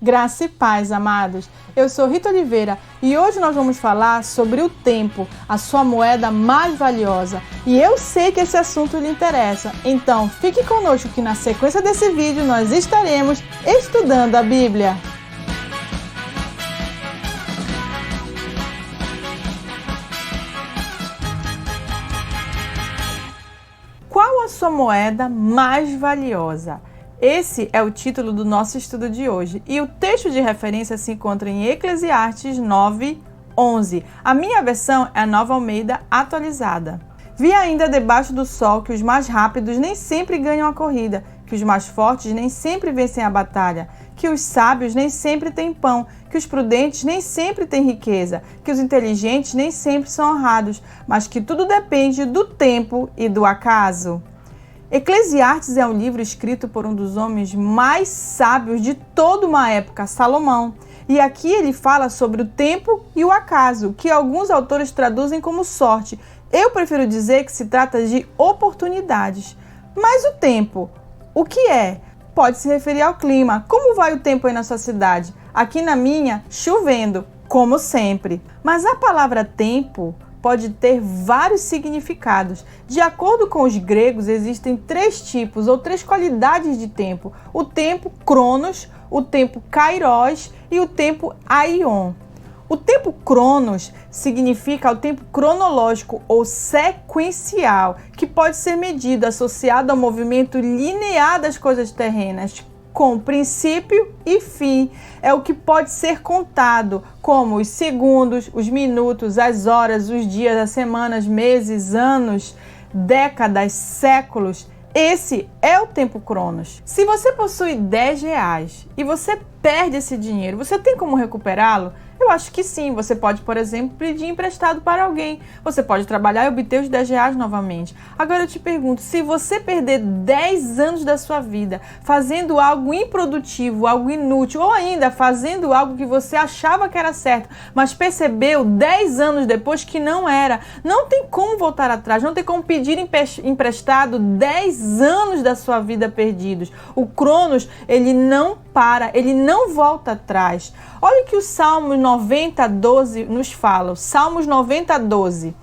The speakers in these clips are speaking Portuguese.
Graça e paz, amados. Eu sou Rita Oliveira e hoje nós vamos falar sobre o tempo, a sua moeda mais valiosa. E eu sei que esse assunto lhe interessa, então fique conosco que na sequência desse vídeo nós estaremos estudando a Bíblia. Qual a sua moeda mais valiosa? Esse é o título do nosso estudo de hoje e o texto de referência se encontra em Eclesiastes 9:11. A minha versão é a Nova Almeida atualizada. Vi ainda debaixo do sol que os mais rápidos nem sempre ganham a corrida, que os mais fortes nem sempre vencem a batalha, que os sábios nem sempre têm pão, que os prudentes nem sempre têm riqueza, que os inteligentes nem sempre são honrados, mas que tudo depende do tempo e do acaso. Eclesiastes é um livro escrito por um dos homens mais sábios de toda uma época, Salomão. E aqui ele fala sobre o tempo e o acaso, que alguns autores traduzem como sorte. Eu prefiro dizer que se trata de oportunidades. Mas o tempo, o que é? Pode se referir ao clima. Como vai o tempo aí na sua cidade? Aqui na minha, chovendo, como sempre. Mas a palavra tempo pode ter vários significados. De acordo com os gregos, existem três tipos ou três qualidades de tempo: o tempo cronos, o tempo kairos e o tempo aion. O tempo cronos significa o tempo cronológico ou sequencial, que pode ser medido associado ao movimento linear das coisas terrenas, com princípio e fim. É o que pode ser contado, como os segundos, os minutos, as horas, os dias, as semanas, meses, anos, décadas, séculos. Esse é o tempo cronos. Se você possui R$10 e você perde esse dinheiro, você tem como recuperá-lo? Eu acho que sim. Você pode, por exemplo, pedir emprestado para alguém. Você pode trabalhar e obter os R$10 novamente. Agora eu te pergunto, se você perder 10 anos da sua vida fazendo algo improdutivo, algo inútil, ou ainda fazendo algo que você achava que era certo, mas percebeu 10 anos depois que não era, não tem como voltar atrás, não tem como pedir emprestado 10 anos da sua vida perdidos. O Cronos, ele não para, ele não volta atrás. Olha o que o Salmos 90:12 nos fala. Salmos 90:12.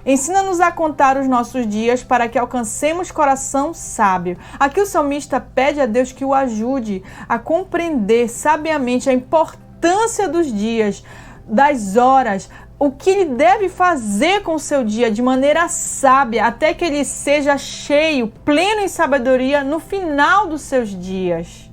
Ensina-nos a contar os nossos dias para que alcancemos coração sábio. Aqui o salmista pede a Deus que o ajude a compreender sabiamente a importância dos dias, das horas, o que ele deve fazer com o seu dia de maneira sábia, até que ele seja cheio, pleno em sabedoria no final dos seus dias.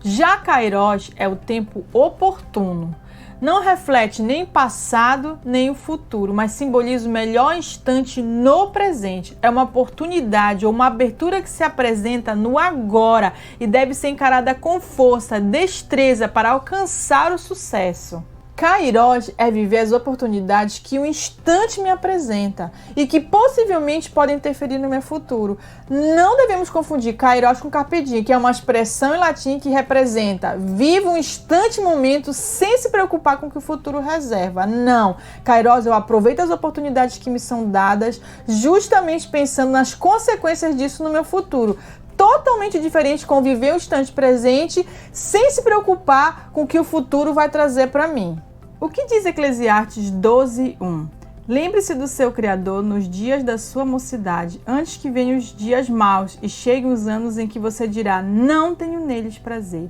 Já Kairos é o tempo oportuno. Não reflete nem o passado nem o futuro, mas simboliza o melhor instante no presente. É uma oportunidade ou uma abertura que se apresenta no agora e deve ser encarada com força, destreza para alcançar o sucesso. Kairos é viver as oportunidades que o instante me apresenta e que possivelmente podem interferir no meu futuro. Não devemos confundir Kairos com Carpe Diem, que é uma expressão em latim que representa viva um instante momento sem se preocupar com o que o futuro reserva. Não, Kairos eu aproveito as oportunidades que me são dadas justamente pensando nas consequências disso no meu futuro. Totalmente diferente com viver o instante presente sem se preocupar com o que o futuro vai trazer para mim. O que diz Eclesiastes 12:1? Lembre-se do seu Criador nos dias da sua mocidade, antes que venham os dias maus e cheguem os anos em que você dirá, não tenho neles prazer.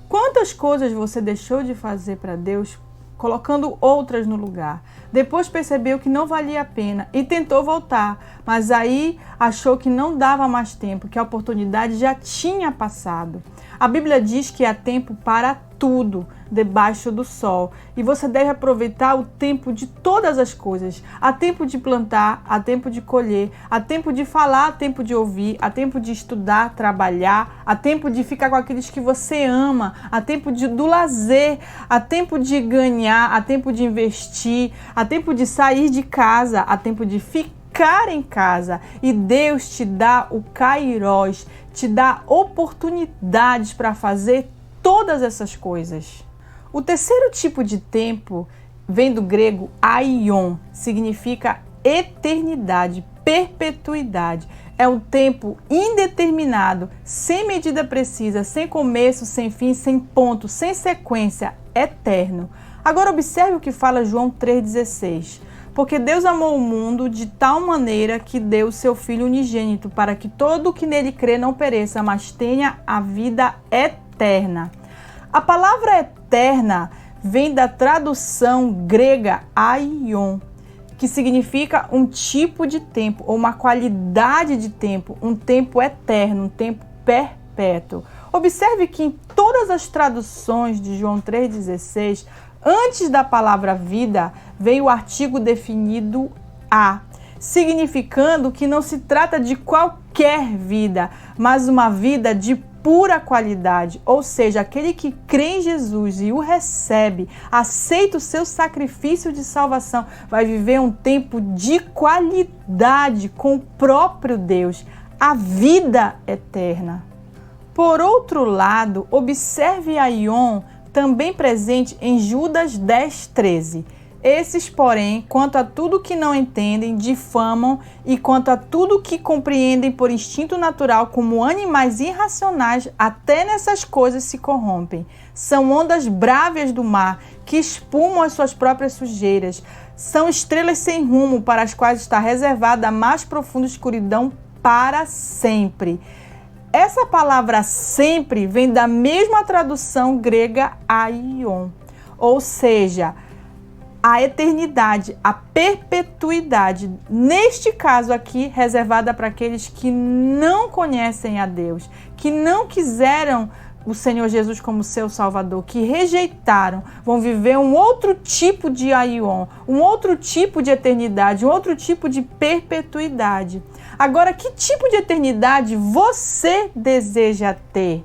Quantas coisas você deixou de fazer para Deus, colocando outras no lugar? Depois percebeu que não valia a pena e tentou voltar, mas aí achou que não dava mais tempo, que a oportunidade já tinha passado. A Bíblia diz que há tempo para tudo debaixo do sol e você deve aproveitar o tempo de todas as coisas. Há tempo de plantar, há tempo de colher, há tempo de falar, há tempo de ouvir, há tempo de estudar, trabalhar, há tempo de ficar com aqueles que você ama, há tempo do lazer, há tempo de ganhar, há tempo de investir, há tempo de sair de casa, há tempo de ficar em casa. E Deus te dá o Kairos, te dá oportunidades para fazer todas essas coisas. O terceiro tipo de tempo vem do grego aion, significa eternidade, perpetuidade. é um tempo indeterminado, sem medida precisa, sem começo, sem fim, sem ponto, sem sequência, eterno. Agora observe o que fala João 3,16. Porque Deus amou o mundo de tal maneira que deu o seu Filho unigênito, para que todo o que nele crê não pereça, mas tenha a vida eterna. A palavra eterna vem da tradução grega aion, que significa um tipo de tempo, ou uma qualidade de tempo, um tempo eterno, um tempo perpétuo. Observe que em todas as traduções de João 3,16, antes da palavra vida, vem o artigo definido a, significando que não se trata de qualquer vida, mas uma vida de pura qualidade, ou seja, aquele que crê em Jesus e o recebe, aceita o seu sacrifício de salvação, vai viver um tempo de qualidade com o próprio Deus, a vida eterna. Por outro lado, observe a aion também presente em Judas 10,13. Esses, porém, quanto a tudo que não entendem, difamam, e quanto a tudo que compreendem por instinto natural, como animais irracionais, até nessas coisas se corrompem. São ondas brávias do mar, que espumam as suas próprias sujeiras. São estrelas sem rumo, para as quais está reservada a mais profunda escuridão para sempre. Essa palavra sempre vem da mesma tradução grega aion, ou seja, a eternidade, a perpetuidade. Neste caso aqui, reservada para aqueles que não conhecem a Deus, que não quiseram o Senhor Jesus como seu Salvador, que rejeitaram, vão viver um outro tipo de aion, um outro tipo de eternidade, um outro tipo de perpetuidade. Agora, que tipo de eternidade você deseja ter?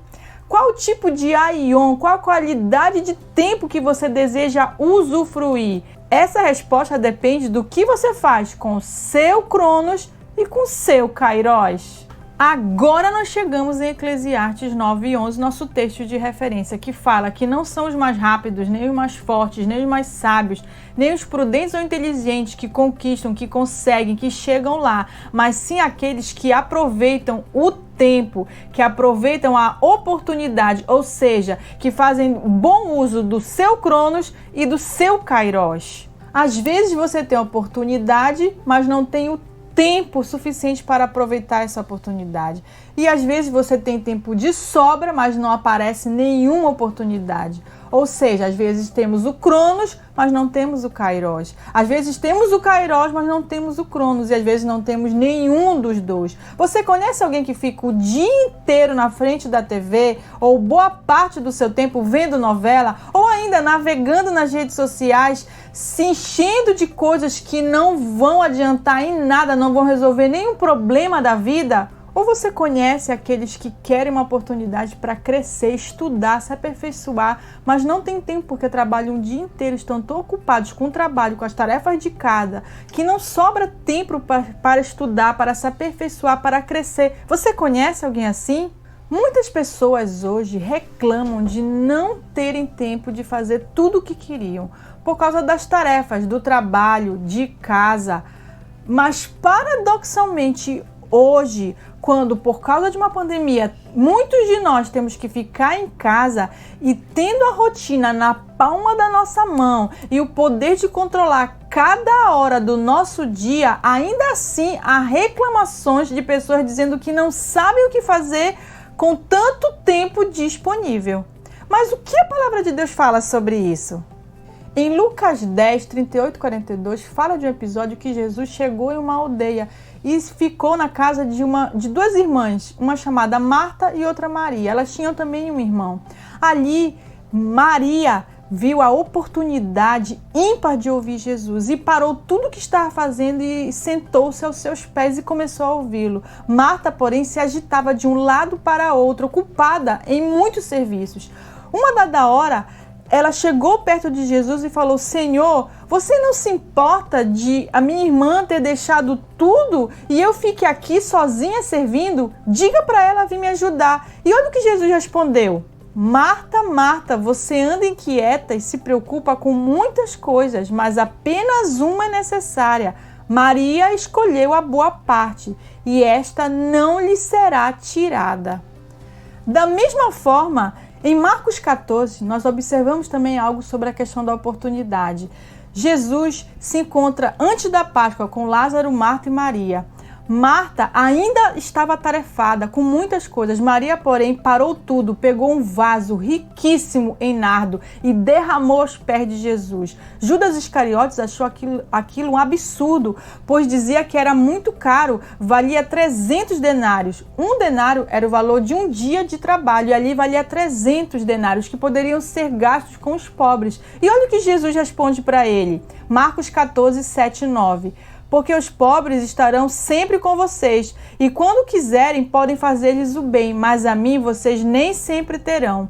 Qual tipo de aion, qual a qualidade de tempo que você deseja usufruir? Essa resposta depende do que você faz com o seu Cronos e com o seu Kairos. Agora nós chegamos em Eclesiastes 9:11, nosso texto de referência, que fala que não são os mais rápidos, nem os mais fortes, nem os mais sábios, nem os prudentes ou inteligentes que conquistam, que conseguem, que chegam lá, mas sim aqueles que aproveitam o tempo, que aproveitam a oportunidade, ou seja, que fazem bom uso do seu Cronos e do seu Kairos. Às vezes você tem a oportunidade, mas não tem o tempo suficiente para aproveitar essa oportunidade. E às vezes você tem tempo de sobra, mas não aparece nenhuma oportunidade. Ou seja, às vezes temos o Cronos, mas não temos o Kairos. Às vezes temos o Kairos, mas não temos o Cronos. E às vezes não temos nenhum dos dois. Você conhece alguém que fica o dia inteiro na frente da TV, ou boa parte do seu tempo vendo novela, ou ainda navegando nas redes sociais, se enchendo de coisas que não vão adiantar em nada, não vão resolver nenhum problema da vida? Ou você conhece aqueles que querem uma oportunidade para crescer, estudar, se aperfeiçoar, mas não tem tempo porque trabalham o dia inteiro, estão tão ocupados com o trabalho, com as tarefas de casa, que não sobra tempo para estudar, para se aperfeiçoar, para crescer. Você conhece alguém assim? Muitas pessoas hoje reclamam de não terem tempo de fazer tudo o que queriam, por causa das tarefas, do trabalho, de casa. Mas, paradoxalmente, hoje, quando por causa de uma pandemia, muitos de nós temos que ficar em casa e tendo a rotina na palma da nossa mão e o poder de controlar cada hora do nosso dia, ainda assim há reclamações de pessoas dizendo que não sabem o que fazer com tanto tempo disponível. Mas o que a palavra de Deus fala sobre isso? Em Lucas 10, 38 e 42, fala de um episódio que Jesus chegou em uma aldeia e ficou na casa de duas irmãs, uma chamada Marta e outra Maria. Elas tinham também um irmão. Ali, Maria viu a oportunidade ímpar de ouvir Jesus e parou tudo o que estava fazendo e sentou-se aos seus pés e começou a ouvi-lo. Marta, porém, se agitava de um lado para outro, ocupada em muitos serviços. Uma dada hora, ela chegou perto de Jesus e falou: Senhor, você não se importa de a minha irmã ter deixado tudo e eu fique aqui sozinha servindo? Diga para ela vir me ajudar. E olha o que Jesus respondeu: Marta, Marta, você anda inquieta e se preocupa com muitas coisas, mas apenas uma é necessária. Maria escolheu a boa parte, e esta não lhe será tirada. Da mesma forma, em Marcos 14, nós observamos também algo sobre a questão da oportunidade. Jesus se encontra antes da Páscoa com Lázaro, Marta e Maria. Marta ainda estava atarefada com muitas coisas. Maria, porém, parou tudo, pegou um vaso riquíssimo em nardo e derramou aos pés de Jesus. Judas Iscariotes achou aquilo um absurdo, pois dizia que era muito caro, valia 300 denários. Um denário era o valor de um dia de trabalho, e ali valia 300 denários, que poderiam ser gastos com os pobres. E olha o que Jesus responde para ele. Marcos 14, 7 e 9. Porque os pobres estarão sempre com vocês, e quando quiserem podem fazer-lhes o bem, mas a mim vocês nem sempre terão.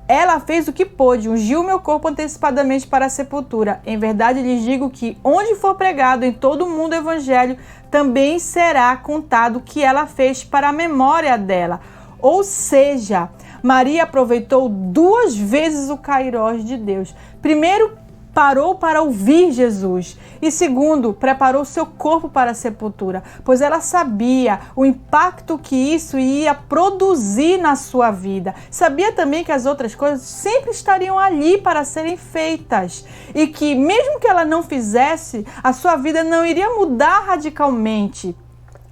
Ela fez o que pôde, ungiu meu corpo antecipadamente para a sepultura. Em verdade lhes digo que, onde for pregado em todo o mundo o evangelho, também será contado o que ela fez para a memória dela. Ou seja, Maria aproveitou 2 vezes o kairós de Deus. Primeiro, parou para ouvir Jesus, e segundo, preparou seu corpo para a sepultura, pois ela sabia o impacto que isso ia produzir na sua vida. Sabia também que as outras coisas sempre estariam ali para serem feitas, e que mesmo que ela não fizesse, a sua vida não iria mudar radicalmente.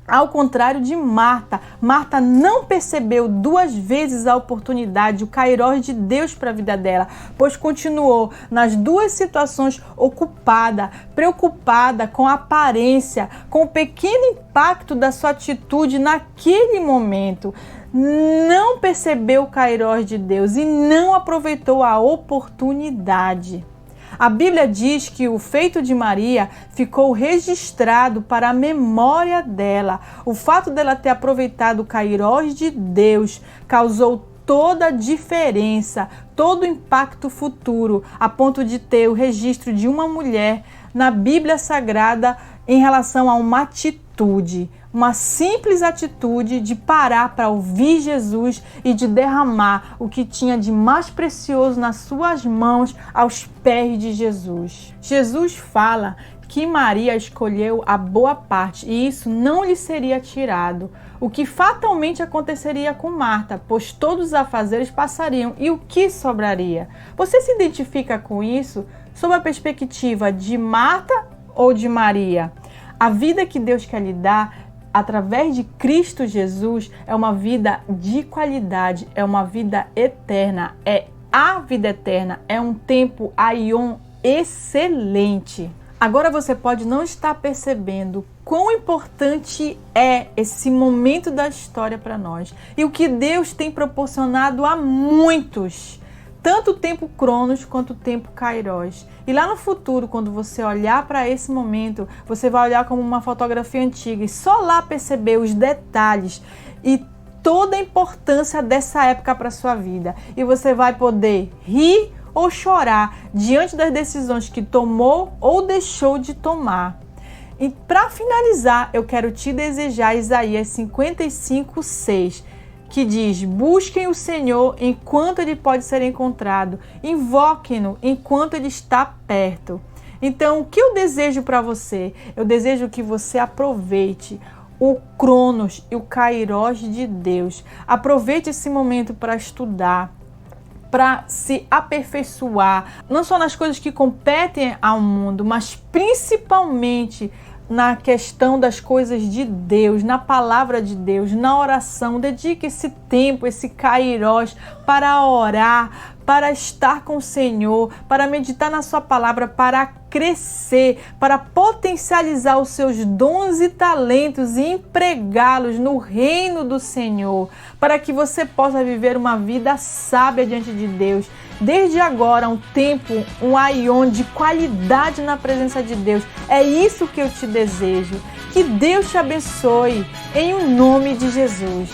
Ao contrário de Marta, Marta não percebeu 2 vezes a oportunidade, o kairós de Deus para a vida dela, pois continuou nas 2 situações ocupada, preocupada com a aparência, com o pequeno impacto da sua atitude naquele momento. Não percebeu o kairós de Deus e não aproveitou a oportunidade. A Bíblia diz que o feito de Maria ficou registrado para a memória dela. O fato dela ter aproveitado o kairós de Deus causou toda a diferença, todo o impacto futuro, a ponto de ter o registro de uma mulher na Bíblia Sagrada em relação a uma atitude. Uma simples atitude de parar para ouvir Jesus e de derramar o que tinha de mais precioso nas suas mãos aos pés de Jesus. Jesus fala que Maria escolheu a boa parte e isso não lhe seria tirado, o que fatalmente aconteceria com Marta, pois todos os afazeres passariam e o que sobraria? Você se identifica com isso sob a perspectiva de Marta ou de Maria? A vida que Deus quer lhe dar através de Cristo Jesus é uma vida de qualidade, é uma vida eterna, é a vida eterna, é um tempo aion excelente. Agora você pode não estar percebendo quão importante é esse momento da história para nós e o que Deus tem proporcionado a muitos, tanto o tempo Cronos quanto o tempo Kairos. E lá no futuro, quando você olhar para esse momento, você vai olhar como uma fotografia antiga e só lá perceber os detalhes e toda a importância dessa época para a sua vida. E você vai poder rir ou chorar diante das decisões que tomou ou deixou de tomar. E para finalizar, eu quero te desejar Isaías 55:6, que diz: busquem o Senhor enquanto Ele pode ser encontrado, invoquem-no enquanto Ele está perto. Então, o que eu desejo para você? Eu desejo que você aproveite o Cronos e o Kairos de Deus. Aproveite esse momento para estudar, para se aperfeiçoar, não só nas coisas que competem ao mundo, mas principalmente na questão das coisas de Deus, na palavra de Deus, na oração. Dedique esse tempo, esse kairós para orar, para estar com o Senhor, para meditar na sua palavra, para crescer, para potencializar os seus dons e talentos e empregá-los no reino do Senhor, para que você possa viver uma vida sábia diante de Deus. Desde agora, um tempo, um aion de qualidade na presença de Deus. É isso que eu te desejo. Que Deus te abençoe, em o nome de Jesus.